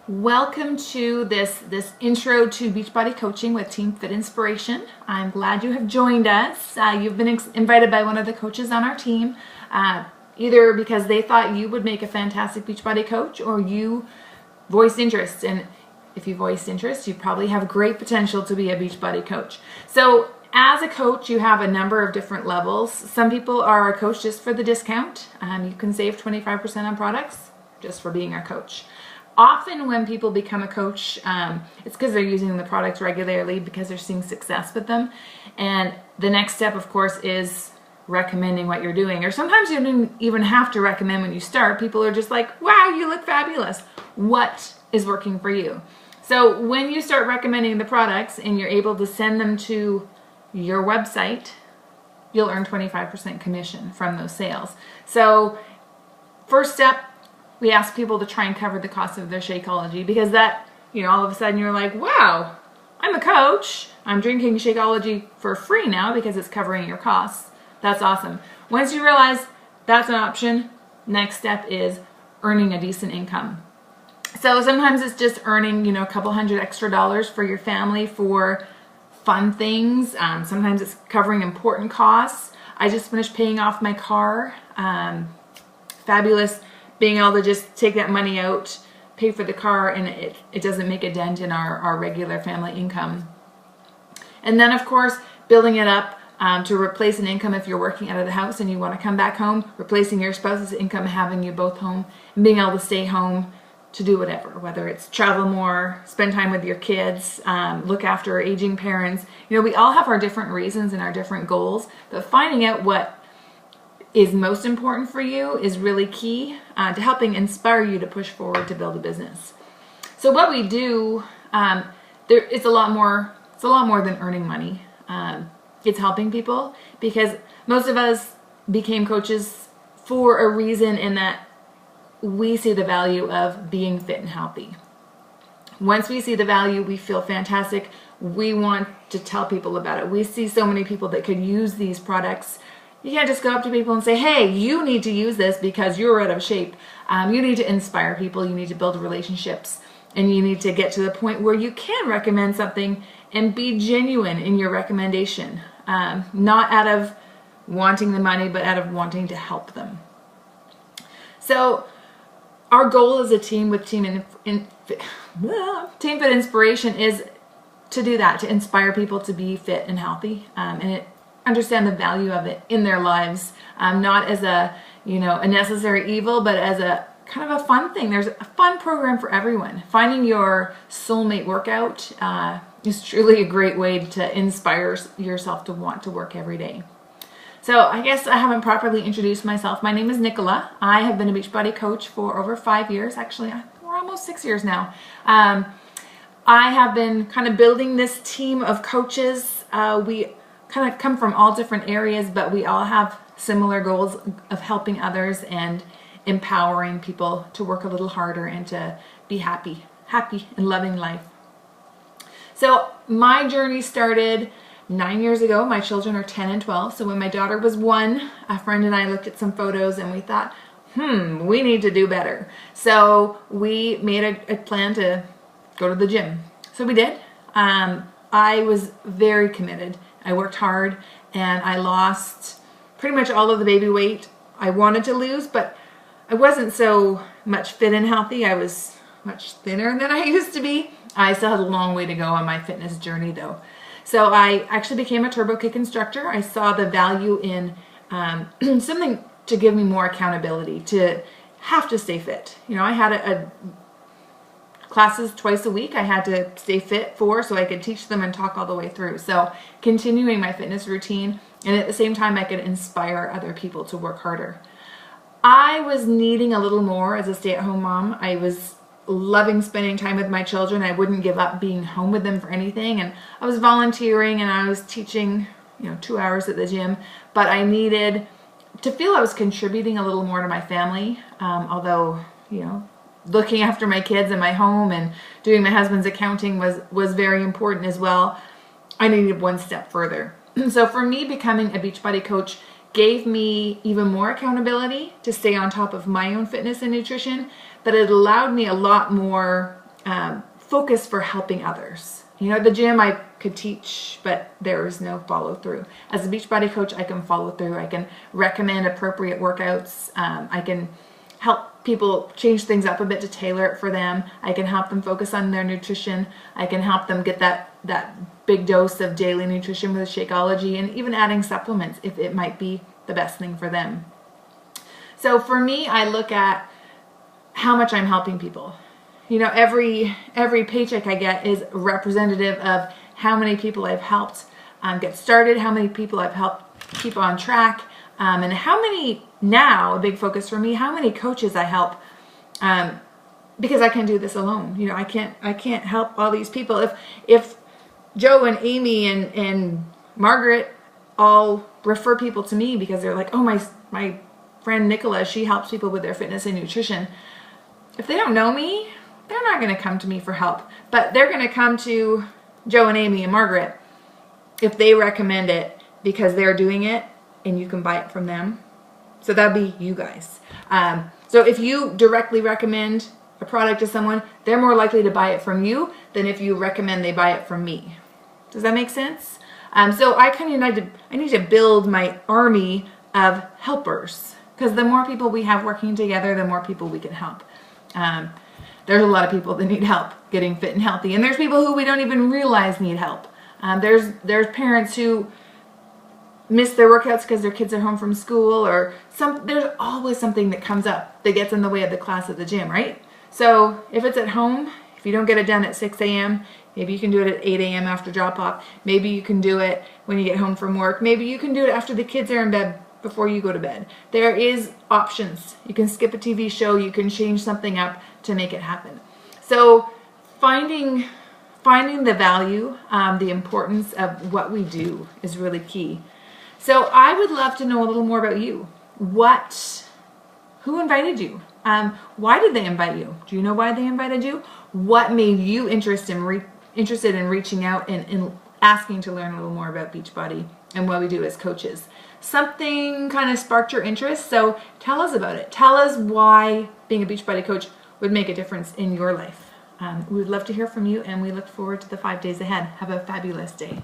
Welcome to this intro to Beachbody coaching with Team FitInspiration. I'm glad you have joined us. You've been invited by one of the coaches on our team, either because they thought you would make a fantastic Beachbody coach or you voiced interest. And if you voiced interest, you probably have great potential to be a Beachbody coach. So as a coach, you have a number of different levels. Some people are a coach just for the discount. You can save 25% on products just for being a coach. Often when people become a coach, it's because they're using the products regularly because they're seeing success with them. And the next step, of course, is recommending what you're doing. Or sometimes you don't even have to recommend when you start. People are just like, wow, you look fabulous. What is working for you? So when you start recommending the products and you're able to send them to your website, you'll earn 25% commission from those sales. So first step, we ask people to try and cover the cost of their Shakeology, because that, all of a sudden you're like, wow, I'm a coach. I'm drinking Shakeology for free now because it's covering your costs. That's awesome. Once you realize that's an option, next step is earning a decent income. So sometimes it's just earning, a couple $100 extra for your family for fun things. Sometimes it's covering important costs. I just finished paying off my car. Fabulous. Being able to just take that money out, pay for the car, and it doesn't make a dent in our regular family income. And then, of course, building it up to replace an income if you're working out of the house and you want to come back home, replacing your spouse's income, having you both home, and being able to stay home to do whatever, whether it's travel more, spend time with your kids, look after aging parents. We all have our different reasons and our different goals, but finding out what is most important for you is really key to helping inspire you to push forward to build a business. So what we do, it's a lot more than earning money. It's helping people, because most of us became coaches for a reason, in that we see the value of being fit and healthy. Once we see the value, we feel fantastic. We want to tell people about it. We see so many people that could use these products. You can't just go up to people and say, hey, you need to use this because you're out of shape. You need to inspire people. You need to build relationships. And you need to get to the point where you can recommend something and be genuine in your recommendation. Not out of wanting the money, but out of wanting to help them. So our goal as a team with Team FitInspiration is to do that, to inspire people to be fit and healthy. Understand the value of it in their lives, not as a necessary evil, but as a kind of a fun thing. There's a fun program for everyone. Finding your soulmate workout is truly a great way to inspire yourself to want to work every day. So I guess I haven't properly introduced myself. My name is Nicola. I have been a Beachbody coach for over 5 years. Actually, we're almost 6 years now. I have been kind of building this team of coaches. We kind of come from all different areas, but we all have similar goals of helping others and empowering people to work a little harder and to be happy and loving life. So my journey started 9 years ago. My children are 10 and 12. So when my daughter was 1, a friend and I looked at some photos and we thought, we need to do better. So we made a plan to go to the gym. So we did. I was very committed. I worked hard and I lost pretty much all of the baby weight I wanted to lose, but I wasn't so much fit and healthy. I was much thinner than I used to be. I still had a long way to go on my fitness journey though. So I actually became a turbo kick instructor. I saw the value in something to give me more accountability, to have to stay fit. I had classes twice a week I had to stay fit for, so I could teach them and talk all the way through. So continuing my fitness routine, and at the same time I could inspire other people to work harder. I was needing a little more as a stay-at-home mom. I was loving spending time with my children. I wouldn't give up being home with them for anything, and I was volunteering and I was teaching 2 hours at the gym, but I needed to feel I was contributing a little more to my family, although looking after my kids and my home and doing my husband's accounting was very important as well. I needed one step further. So for me, becoming a Beachbody coach gave me even more accountability to stay on top of my own fitness and nutrition, but it allowed me a lot more focus for helping others. You know, at the gym I could teach, but there is no follow through. As a Beachbody coach, I can follow through. I can recommend appropriate workouts. I can help people change things up a bit to tailor it for them. I can help them focus on their nutrition. I can help them get that big dose of daily nutrition with Shakeology, and even adding supplements if it might be the best thing for them. So for me, I look at how much I'm helping people. You know, every paycheck I get is representative of how many people I've helped get started, how many people I've helped keep on track, and how many, now a big focus for me, how many coaches I help, because I can't do this alone. You know, I can't help all these people. If Joe and Amy and Margaret all refer people to me because they're like, oh, my friend Nicola, she helps people with their fitness and nutrition. If they don't know me, they're not going to come to me for help, but they're going to come to Joe and Amy and Margaret if they recommend it because they're doing it and you can buy it from them. So that'd be you guys. So if you directly recommend a product to someone, they're more likely to buy it from you than if you recommend they buy it from me. Does that make sense? So I need to build my army of helpers, because the more people we have working together, the more people we can help. There's a lot of people that need help getting fit and healthy, and there's people who we don't even realize need help. There's parents who miss their workouts because their kids are home from school, or there's always something that comes up that gets in the way of the class at the gym, right? So if it's at home, if you don't get it done at 6 a.m., maybe you can do it at 8 a.m. after drop off. Maybe you can do it when you get home from work. Maybe you can do it after the kids are in bed before you go to bed. There is options. You can skip a TV show. You can change something up to make it happen. So finding the value, the importance of what we do is really key. So I would love to know a little more about you. Who invited you? Why did they invite you? Do you know why they invited you? What made you interested in reaching out and asking to learn a little more about Beachbody and what we do as coaches? Something kind of sparked your interest, so tell us about it. Tell us why being a Beachbody coach would make a difference in your life. We would love to hear from you, and we look forward to the 5 days ahead. Have a fabulous day.